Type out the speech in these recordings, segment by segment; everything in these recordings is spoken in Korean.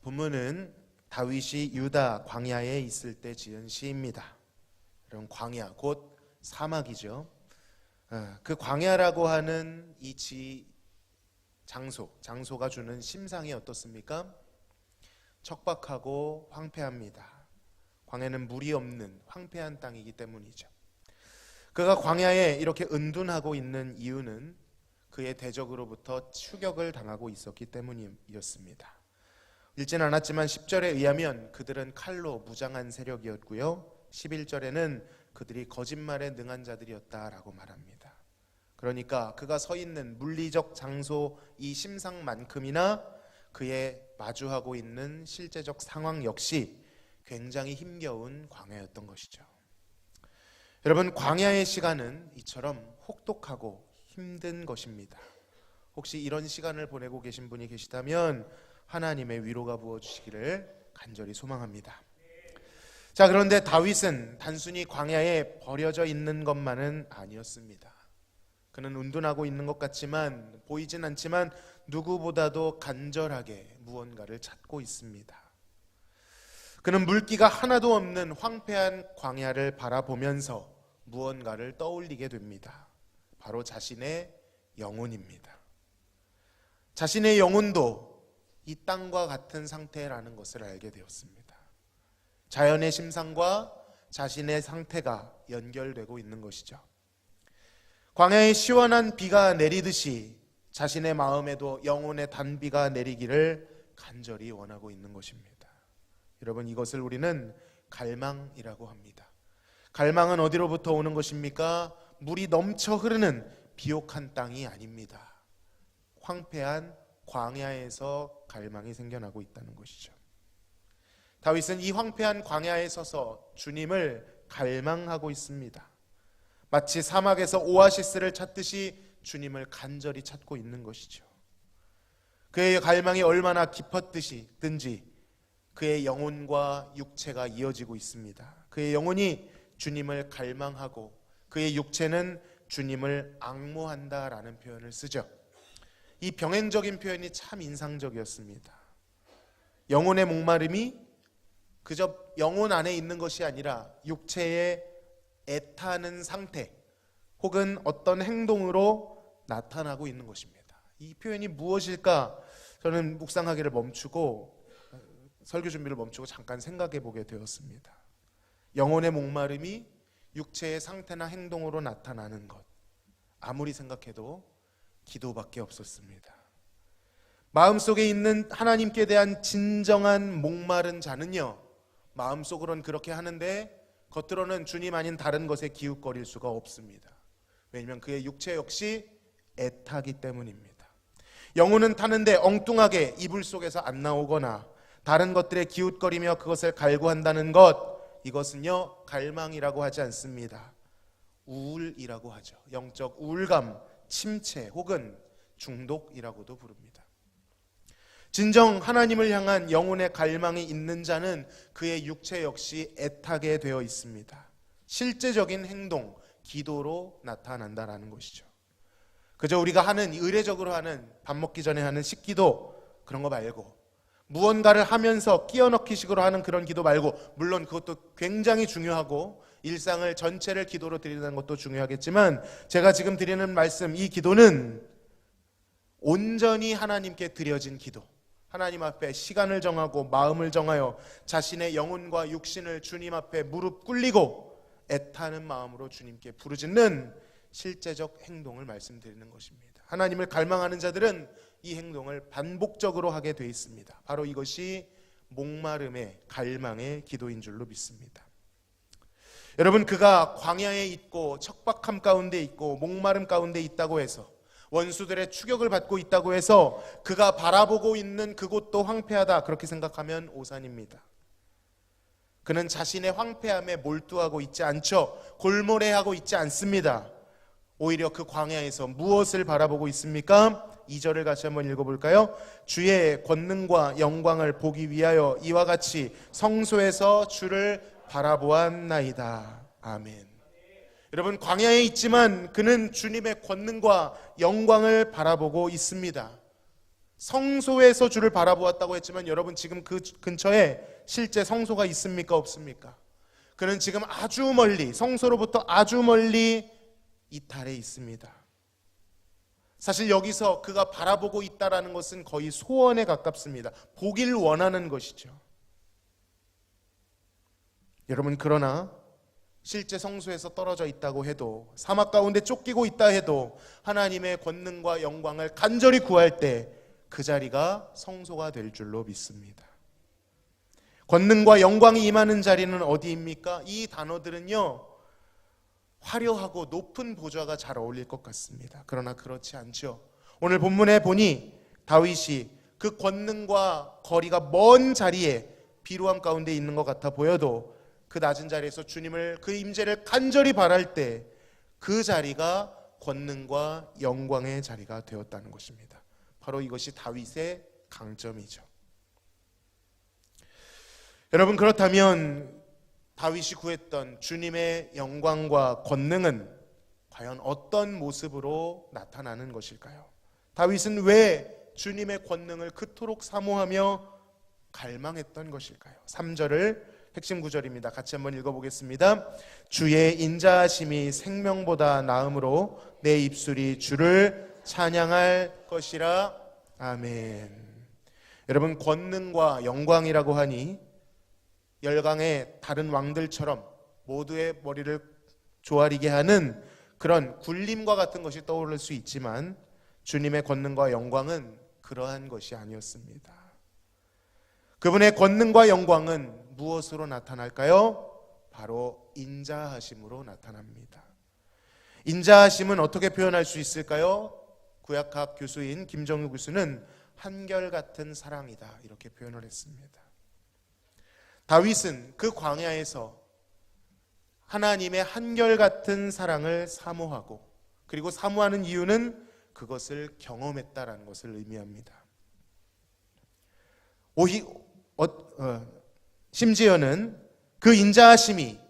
본문은 다윗이 유다 광야에 있을 때 지은 시입니다. 이런 광야, 곧 사막이죠. 그 광야라고 하는 이 장소가 주는 심상이 어떻습니까? 척박하고 황폐합니다. 광야는 물이 없는 황폐한 땅이기 때문이죠. 그가 광야에 이렇게 은둔하고 있는 이유는 그의 대적으로부터 추격을 당하고 있었기 때문이었습니다. 읽지는 않았지만 10절에 의하면 그들은 칼로 무장한 세력이었고요, 11절에는 그들이 거짓말에 능한 자들이었다라고 말합니다. 그러니까 그가 서 있는 물리적 장소 이 심상만큼이나 그의 마주하고 있는 실제적 상황 역시 굉장히 힘겨운 광야였던 것이죠. 여러분, 광야의 시간은 이처럼 혹독하고 힘든 것입니다. 혹시 이런 시간을 보내고 계신 분이 계시다면 하나님의 위로가 부어주시기를 간절히 소망합니다. 자, 그런데 다윗은 단순히 광야에 버려져 있는 것만은 아니었습니다. 그는 운둔하고 있는 것 같지만 보이진 않지만 누구보다도 간절하게 무언가를 찾고 있습니다. 그는 물기가 하나도 없는 황폐한 광야를 바라보면서 무언가를 떠올리게 됩니다. 바로 자신의 영혼입니다. 자신의 영혼도 이 땅과 같은 상태라는 것을 알게 되었습니다. 자연의 심상과 자신의 상태가 연결되고 있는 것이죠. 광야에 시원한 비가 내리듯이 자신의 마음에도 영혼의 단비가 내리기를 간절히 원하고 있는 것입니다. 여러분, 이것을 우리는 갈망이라고 합니다. 갈망은 어디로부터 오는 것입니까? 물이 넘쳐 흐르는 비옥한 땅이 아닙니다. 황폐한 광야에서 갈망이 생겨나고 있다는 것이죠. 다윗은 이 황폐한 광야에 서서 주님을 갈망하고 있습니다. 마치 사막에서 오아시스를 찾듯이 주님을 간절히 찾고 있는 것이죠. 그의 갈망이 얼마나 깊었든지 그의 영혼과 육체가 이어지고 있습니다. 그의 영혼이 주님을 갈망하고 그의 육체는 주님을 앙모한다라는 표현을 쓰죠. 이 병행적인 표현이 참 인상적이었습니다. 영혼의 목마름이 그저 영혼 안에 있는 것이 아니라 육체에 애타는 상태 혹은 어떤 행동으로 나타나고 있는 것입니다. 이 표현이 무엇일까? 저는 묵상하기를 멈추고 설교 준비를 멈추고 잠깐 생각해 보게 되었습니다. 영혼의 목마름이 육체의 상태나 행동으로 나타나는 것, 아무리 생각해도 기도밖에 없었습니다. 마음속에 있는 하나님께 대한 진정한 목마른 자는요, 마음속으로는 그렇게 하는데 겉으로는 주님 아닌 다른 것에 기웃거릴 수가 없습니다. 왜냐하면 그의 육체 역시 애타기 때문입니다. 영혼은 타는데 엉뚱하게 이불 속에서 안 나오거나 다른 것들에 기웃거리며 그것을 갈구한다는 것, 이것은요 갈망이라고 하지 않습니다. 우울이라고 하죠. 영적 우울감, 침체 혹은 중독이라고도 부릅니다. 진정 하나님을 향한 영혼의 갈망이 있는 자는 그의 육체 역시 애타게 되어 있습니다. 실제적인 행동, 기도로 나타난다라는 것이죠. 그저 우리가 하는 의례적으로 하는 밥 먹기 전에 하는 식기도 그런 거 말고 무언가를 하면서 끼워 넣기 식으로 하는 그런 기도 말고, 물론 그것도 굉장히 중요하고 일상을 전체를 기도로 드리는 것도 중요하겠지만 제가 지금 드리는 말씀, 이 기도는 온전히 하나님께 드려진 기도, 하나님 앞에 시간을 정하고 마음을 정하여 자신의 영혼과 육신을 주님 앞에 무릎 꿇리고 애타는 마음으로 주님께 부르짖는 실제적 행동을 말씀드리는 것입니다. 하나님을 갈망하는 자들은 이 행동을 반복적으로 하게 돼 있습니다. 바로 이것이 목마름의 갈망의 기도인 줄로 믿습니다. 여러분, 그가 광야에 있고 척박함 가운데 있고 목마름 가운데 있다고 해서, 원수들의 추격을 받고 있다고 해서 그가 바라보고 있는 그곳도 황폐하다, 그렇게 생각하면 오산입니다. 그는 자신의 황폐함에 몰두하고 있지 않죠. 골몰해하고 있지 않습니다. 오히려 그 광야에서 무엇을 바라보고 있습니까? 2절을 같이 한번 읽어볼까요? 주의 권능과 영광을 보기 위하여 이와 같이 성소에서 주를 바라보았나이다. 아멘. 여러분, 광야에 있지만 그는 주님의 권능과 영광을 바라보고 있습니다. 성소에서 주를 바라보았다고 했지만 여러분 지금 그 근처에 실제 성소가 있습니까? 없습니까? 그는 지금 아주 멀리, 성소로부터 아주 멀리 이탈해 있습니다. 사실 여기서 그가 바라보고 있다라는 것은 거의 소원에 가깝습니다. 보길 원하는 것이죠. 여러분, 그러나 실제 성소에서 떨어져 있다고 해도, 사막 가운데 쫓기고 있다 해도 하나님의 권능과 영광을 간절히 구할 때 그 자리가 성소가 될 줄로 믿습니다. 권능과 영광이 임하는 자리는 어디입니까? 이 단어들은요, 화려하고 높은 보좌가 잘 어울릴 것 같습니다. 그러나 그렇지 않죠. 오늘 본문에 보니 다윗이 그 권능과 거리가 먼 자리에 비루함 가운데 있는 것 같아 보여도 그 낮은 자리에서 주님을, 그 임재를 간절히 바랄 때 그 자리가 권능과 영광의 자리가 되었다는 것입니다. 바로 이것이 다윗의 강점이죠. 여러분, 그렇다면 다윗이 구했던 주님의 영광과 권능은 과연 어떤 모습으로 나타나는 것일까요? 다윗은 왜 주님의 권능을 그토록 사모하며 갈망했던 것일까요? 3절을 핵심 구절입니다. 같이 한번 읽어보겠습니다. 주의 인자하심이 생명보다 나음으로 내 입술이 주를 찬양할 것이라. 아멘. 여러분, 권능과 영광이라고 하니 열강의 다른 왕들처럼 모두의 머리를 조아리게 하는 그런 굴림과 같은 것이 떠오를 수 있지만 주님의 권능과 영광은 그러한 것이 아니었습니다. 그분의 권능과 영광은 무엇으로 나타날까요? 바로 인자하심으로 나타납니다. 인자하심은 어떻게 표현할 수 있을까요? 구약학 교수인 김정유 교수는 한결같은 사랑이다, 이렇게 표현을 했습니다. 다윗은 그 광야에서 하나님의 한결같은 사랑을 사모하고, 그리고 사모하는 이유는 그것을 경험했다라는 것을 의미합니다. 심지어는 그 인자하심이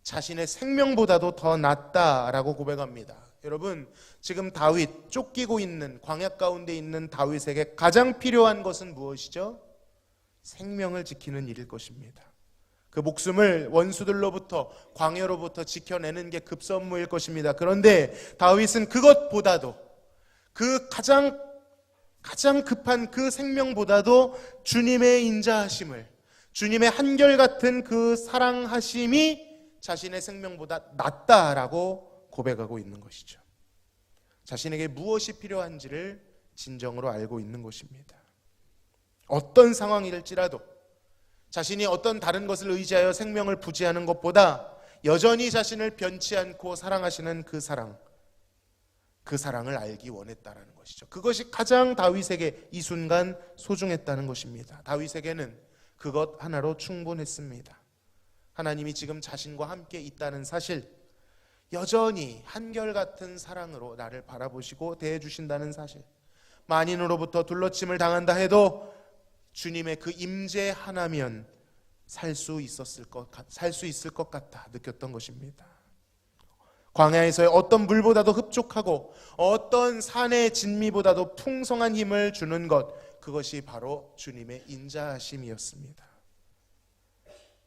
자신의 생명보다도 더 낫다라고 고백합니다. 여러분, 지금 다윗, 쫓기고 있는 광야 가운데 있는 다윗에게 가장 필요한 것은 무엇이죠? 생명을 지키는 일일 것입니다. 그 목숨을 원수들로부터, 광야로부터 지켜내는 게 급선무일 것입니다. 그런데 다윗은 그것보다도, 그 가장 급한 그 생명보다도 주님의 인자하심을, 주님의 한결같은 그 사랑하심이 자신의 생명보다 낫다라고 고백하고 있는 것이죠. 자신에게 무엇이 필요한지를 진정으로 알고 있는 것입니다. 어떤 상황일지라도 자신이 어떤 다른 것을 의지하여 생명을 부지하는 것보다 여전히 자신을 변치 않고 사랑하시는 그 사랑을 알기 원했다라는 것이죠. 그것이 가장 다윗에게 이 순간 소중했다는 것입니다. 다윗에게는 그것 하나로 충분했습니다. 하나님이 지금 자신과 함께 있다는 사실, 여전히 한결같은 사랑으로 나를 바라보시고 대해주신다는 사실, 만인으로부터 둘러침을 당한다 해도 주님의 그 임재 하나면 살 수 있을 것 같다 느꼈던 것입니다. 광야에서의 어떤 물보다도 흡족하고 어떤 산의 진미보다도 풍성한 힘을 주는 것, 그것이 바로 주님의 인자하심이었습니다.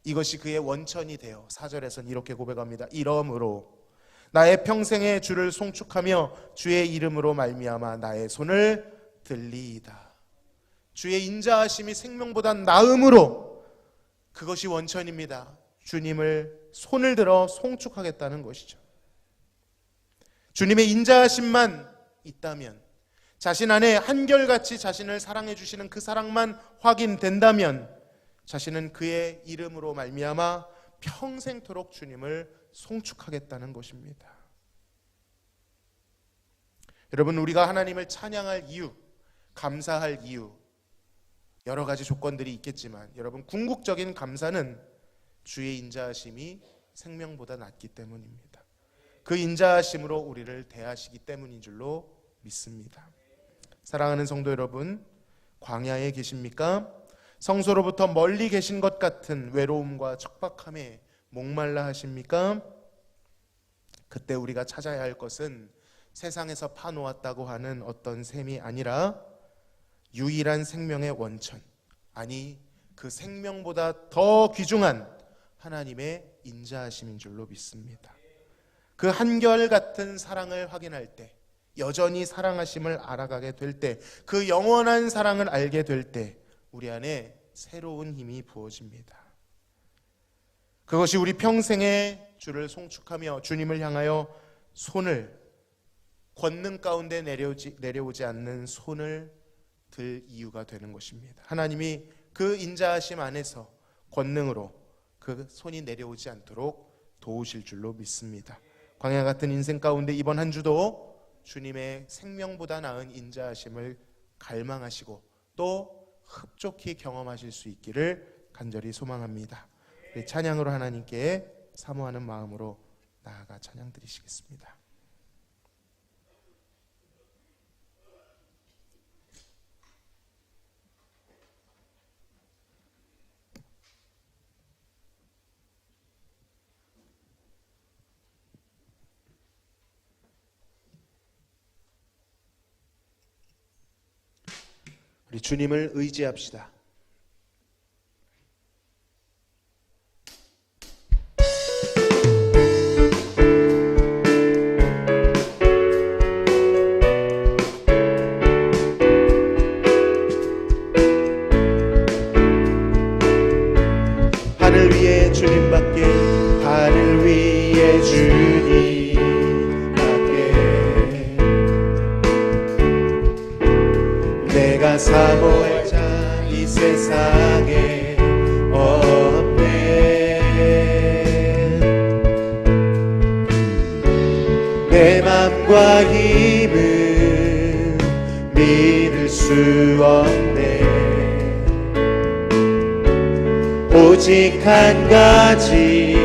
이것이 그의 원천이 되어 4절에서는 이렇게 고백합니다. 이러므로 나의 평생에 주를 송축하며 주의 이름으로 말미암아 나의 손을 들리이다. 주의 인자하심이 생명보다 나음으로, 그것이 원천입니다. 주님을 손을 들어 송축하겠다는 것이죠. 주님의 인자하심만 있다면, 자신 안에 한결같이 자신을 사랑해 주시는 그 사랑만 확인된다면 자신은 그의 이름으로 말미암아 평생토록 주님을 송축하겠다는 것입니다. 여러분, 우리가 하나님을 찬양할 이유, 감사할 이유, 여러 가지 조건들이 있겠지만 여러분, 궁극적인 감사는 주의 인자하심이 생명보다 낫기 때문입니다. 그 인자하심으로 우리를 대하시기 때문인 줄로 믿습니다. 사랑하는 성도 여러분, 광야에 계십니까? 성소로부터 멀리 계신 것 같은 외로움과 척박함에 목말라 하십니까? 그때 우리가 찾아야 할 것은 세상에서 파놓았다고 하는 어떤 셈이 아니라 유일한 생명의 원천, 아니 그 생명보다 더 귀중한 하나님의 인자하심인 줄로 믿습니다. 그 한결같은 사랑을 확인할 때, 여전히 사랑하심을 알아가게 될 때, 그 영원한 사랑을 알게 될 때 우리 안에 새로운 힘이 부어집니다. 그것이 우리 평생에 주를 송축하며 주님을 향하여 손을, 권능 가운데 내려오지 않는 손을 들 이유가 되는 것입니다. 하나님이 그 인자하심 안에서 권능으로 그 손이 내려오지 않도록 도우실 줄로 믿습니다. 광야 같은 인생 가운데 이번 한 주도 주님의 생명보다 나은 인자하심을 갈망하시고 또 흡족히 경험하실 수 있기를 간절히 소망합니다. 우리 찬양으로 하나님께 사모하는 마음으로 나아가 찬양 드리시겠습니다. 우리 주님을 의지합시다. 하늘 위에 주님밖에, 하늘 위에 주님밖에 내가 사모할 자 이 세상에 없네. 내 맘과 힘은 믿을 수 없네. 오직 한 가지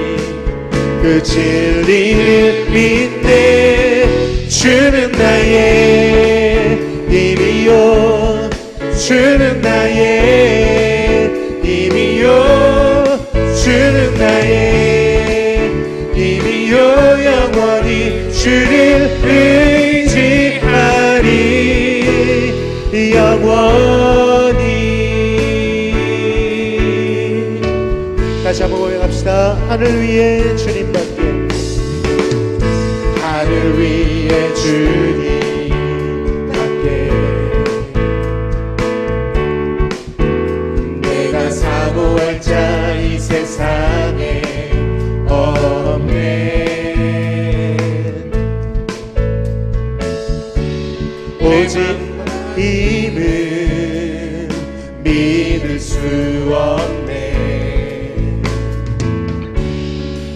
그 진리를 믿네. 주는 나의 힘이요, 주는 나의 힘이요, 주는 나의 힘이요, 영원히 주를 의지하리, 영원히. 다시 한번 고백합시다. 하늘 위에 주님밖에, 하늘 위에 주님밖에 내가 사모할 자 이 세상에 없네. 오직 힘은 믿을 수 없네.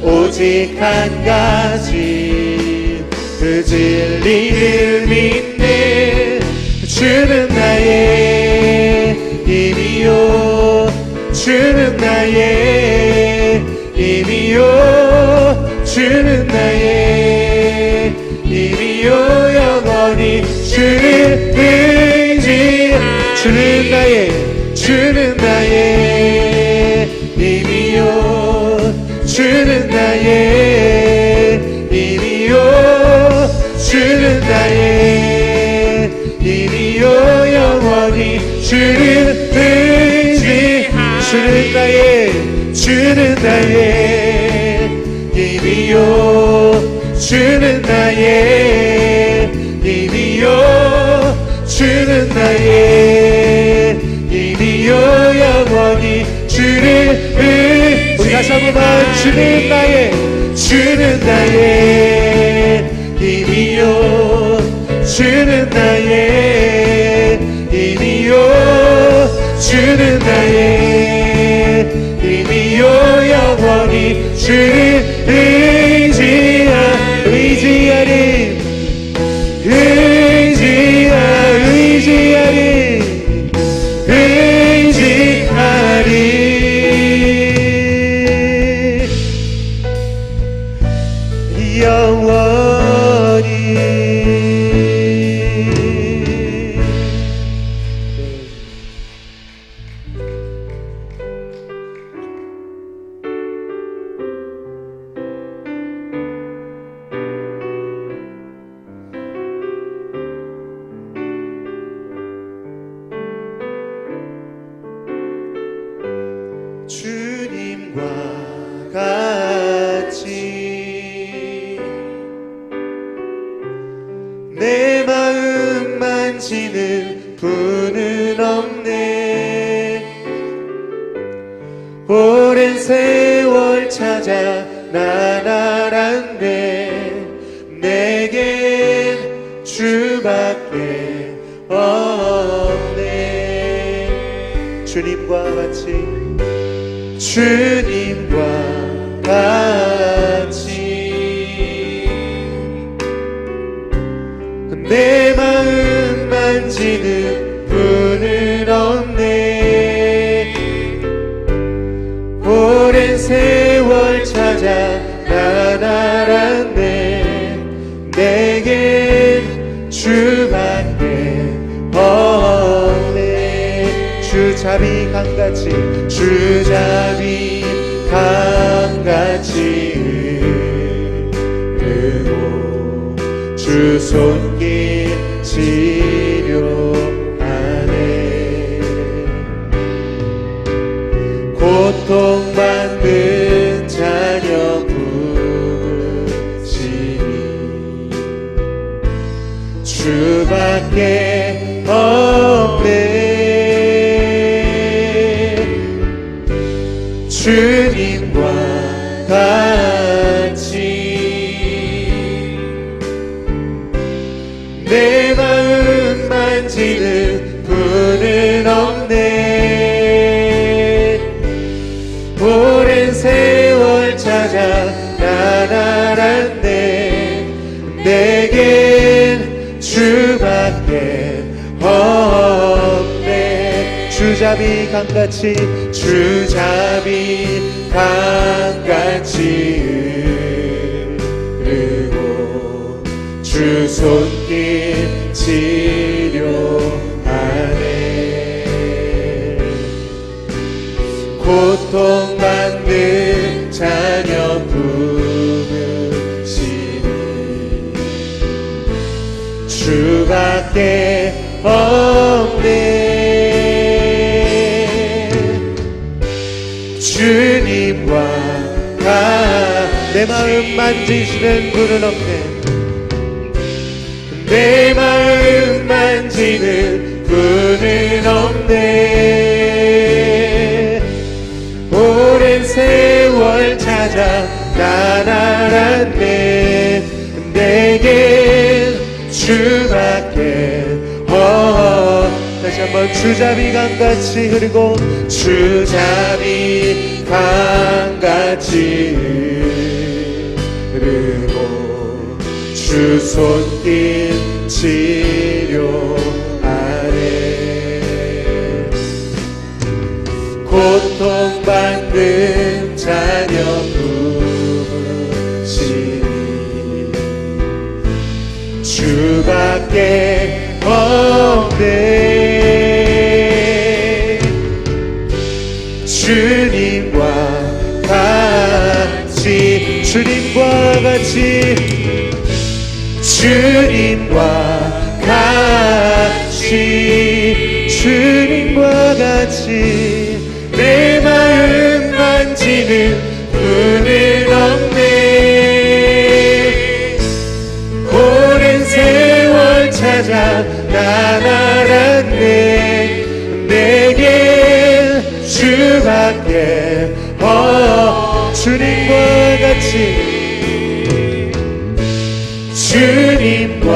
오직 한 가지 그 진리를 믿네. 주는 나의 힘이요, 주는 나의 힘이요, 주는 나의 힘이요, 영원히 주를 의지. 주는 나의 힘이요, 주는 나의 힘이요, 주는 나의 힘이요, 영원히 주를 의지. 주는 나의 힘이요, 주는 나의 힘이요, 주는 나의 힘이요, 영원히 주를 의지. 다시 한번 주는 나의 힘이요, 주는 나의 힘이요, 주는 나의 힘이요, 영원히 주를 의지하리, 영원히. 주님과 같이 내 마음 만지는 분은 없네. 오랜 세월 찾아 난 알았네. 내겐 주밖에 없네. 주님과 같이 주님과 같이 내 마음 만지는 분은 없네. 오랜 세월 찾아 난 알았네. 내겐 주밖에 없네. 주잡이 강같이 주잡이 강같이 흐르고 주 손길 치료하네. 고통받는 자녀 부르시니 주밖에 없네. 주님과 같이 내 마음 만지는 분은 없네. 오랜 세월 찾아 난 알았네. 내겐 주밖에 없네. 주잡이 강같이 주잡이 강같이 흐르고 주 손길 치료하네. 고통받는 자녀 부르시니 주밖에 없네. 주님과 내 마음 만지시는 분은 없네. 내 마음 만지는 분은 없네. 오랜 세월 찾아 난 알았네. 내겐 주밖에 다시 한번 주잡이 강같이 흐르고 주잡이 강같이 흐르고 주 손길 치료하네. 고통받는 자녀 부르시니 주밖에 없네. 주님과 같이 주님과 같이 주님과 같이 주님과 같이 내 마음 만지는 분은 없네. 오랜 세월 찾아 난 알았네. 내겐 주밖에 주님과 같이 주님과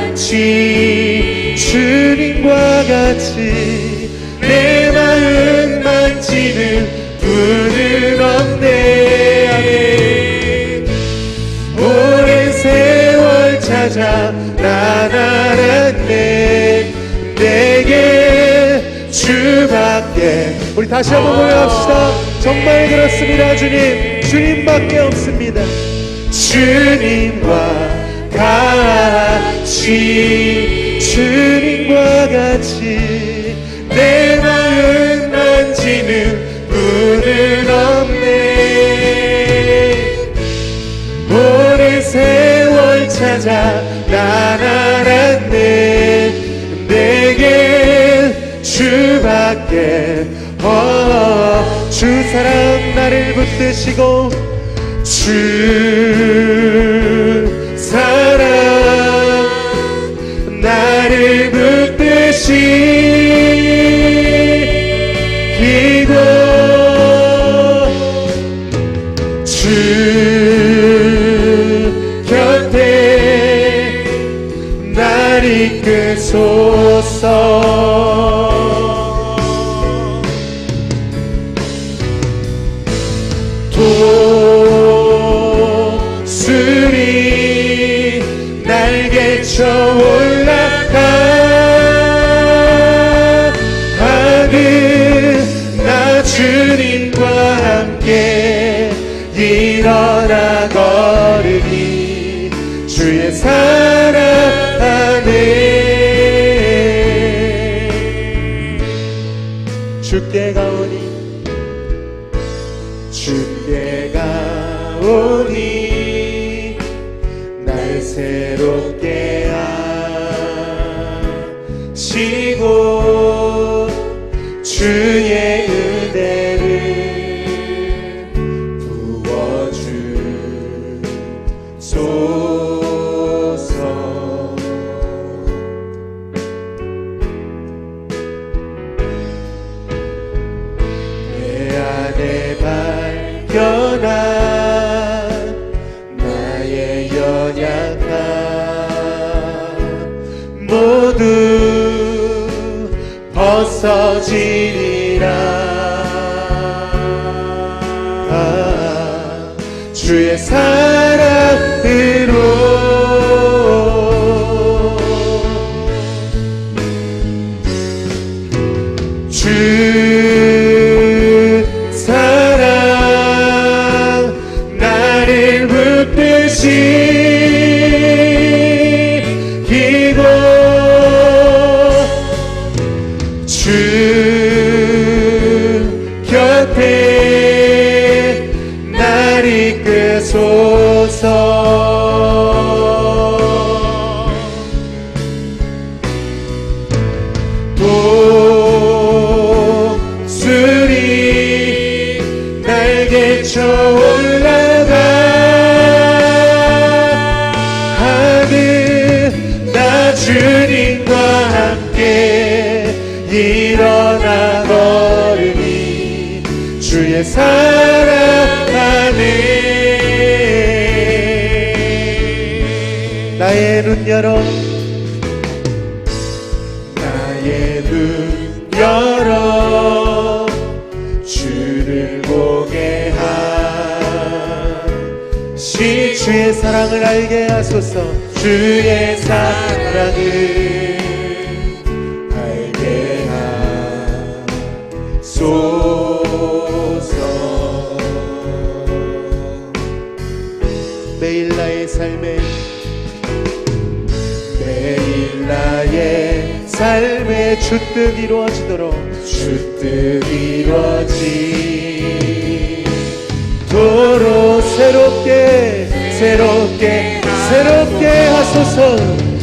같이 주님과 같이 내 마음 만지는 분은 없네. 오랜 세월 찾아 난 알았네. 내게 주밖에 우리 다시 한번 모여합시다. 정말 그렇습니다. 주님밖에 없습니다. 주님과 같이 주님과 같이 내 마음 만지는 분은 없네. 오랜 세월 찾아 난 알았네. 내게 주밖에 주 사랑 나를 붙드시고 주 사랑 나를 붙드시고 주 곁에 날 이끄소서 독수리 날개쳐 올라가 하늘 나 주님과 함께 일어나 걸으니 주의 사랑 안에 주께 가오니 주께 가오니 날 새롭게 하시고 주의 은혜를 부어주소서 내 안에 발견한 나의 연약함 모두 벗어지리라 주의 사랑으로 주 사랑 나를 붙드시고 주 곁에 날 이끄소서 독수리 날개쳐 올라가 하늘 나 주님과 함께 일어나 걸으니 주의 사랑 안에 나의 눈 열어 나의 눈 열어 주를 보게 하시 주의 사랑을 알게 하소서 주의 사랑을 알게 하소서 매일 나의 삶에 매일 나의 삶에 주뜻 이루어지도록 주뜻 이루어지도록 새롭게 하소서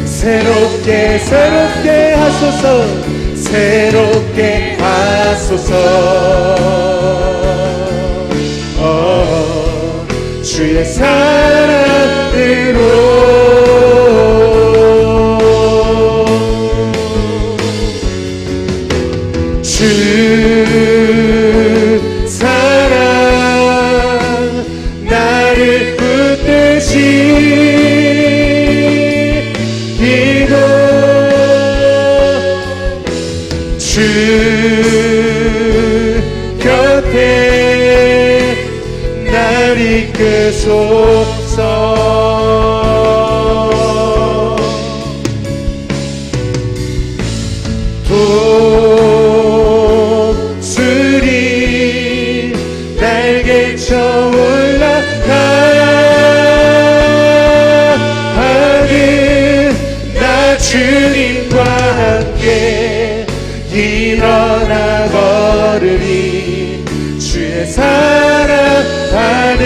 새롭게 하소서 새롭게 하소서 주의 사랑으로 주 사랑 나를 붙드시고 주 곁에 날 이끄소서 독수리 날개쳐 올라가 하늘 나 주님과 함께 일어나 걸으리 주의 사랑 안에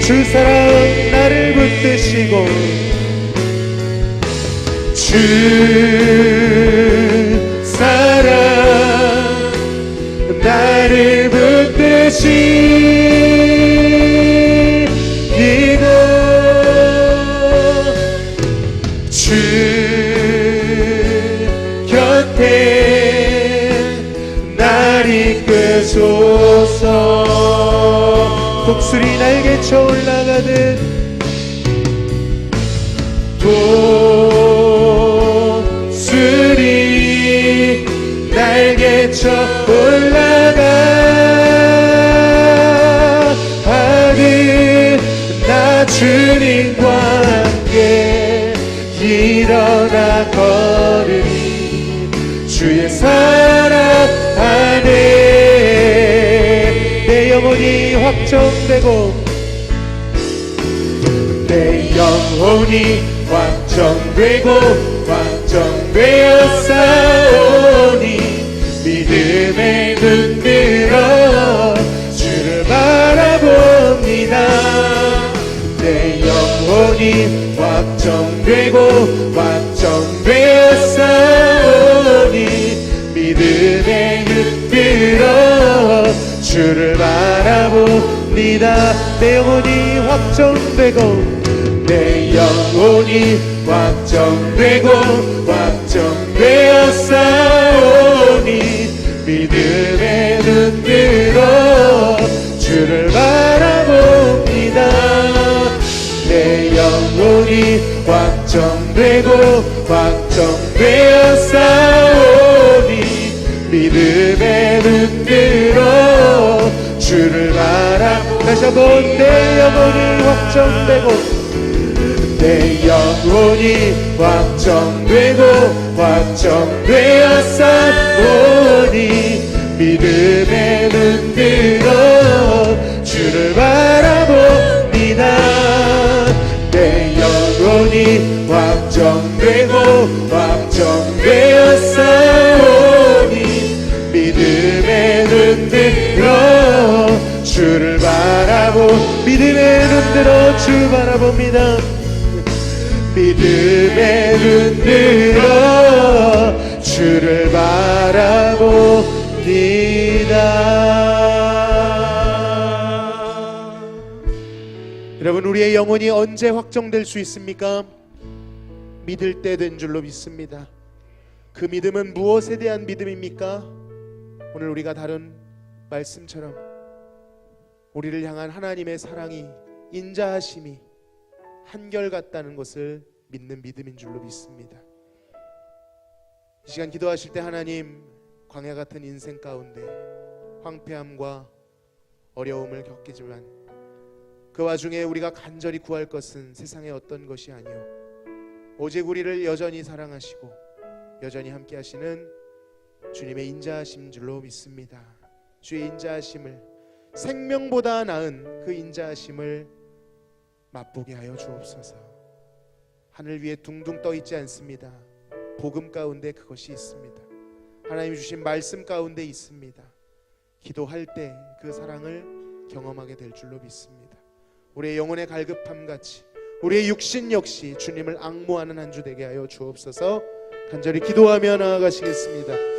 주 사랑 나를 붙드시고 주 사랑 주소서. 독수리 날개쳐 올라가듯 독수리 날개쳐 올라가 하듯 나 주님과 함께 일어나 걸으니 주의 사랑 안에 내 영혼이 확정되고 내 영혼이 확정되고 확정되어 싸우니 믿음에 눈들어 주를 바라봅니다. 내 영혼이 확정되고 확정되어 싸우니 믿음에 눈들어 주를 바라봅니다. 내 영혼이 확정되고 내 영혼이 확정되고 확정되어 싸우니 믿음에 눈들어 주를 바라봅니다. 내 영혼이 확정되고 확정되어 싸우니 믿음에 눈들어 주를 다시 한번 내 영혼이 확정되고 내 영혼이 확정되고 확정되어 싸우니 믿음에 눈들어 주를 바라봅니다. 내 영혼이 확정되고 확정되어 싸우니 믿음에 눈들어 주를 믿음에 눈들어 주 바라봅니다. 믿음에 눈들어 주를 바라봅니다. 여러분, 우리의 영혼이 언제 확정될 수 있습니까? 믿을 때 된 줄로 믿습니다. 그 믿음은 무엇에 대한 믿음입니까? 오늘 우리가 다룬 말씀처럼 우리를 향한 하나님의 사랑이, 인자하심이 한결같다는 것을 믿는 믿음인 줄로 믿습니다. 이 시간 기도하실 때 하나님, 광야 같은 인생 가운데 황폐함과 어려움을 겪이지만 그 와중에 우리가 간절히 구할 것은 세상의 어떤 것이 아니요 오직 우리를 여전히 사랑하시고 여전히 함께 하시는 주님의 인자하심 줄로 믿습니다. 주의 인자하심을, 생명보다 나은 그 인자하심을 맛보게 하여 주옵소서. 하늘 위에 둥둥 떠 있지 않습니다. 복음 가운데 그것이 있습니다. 하나님 주신 말씀 가운데 있습니다. 기도할 때 그 사랑을 경험하게 될 줄로 믿습니다. 우리의 영혼의 갈급함 같이 우리의 육신 역시 주님을 앙모하는 한 주 되게 하여 주옵소서. 간절히 기도하며 나아가시겠습니다.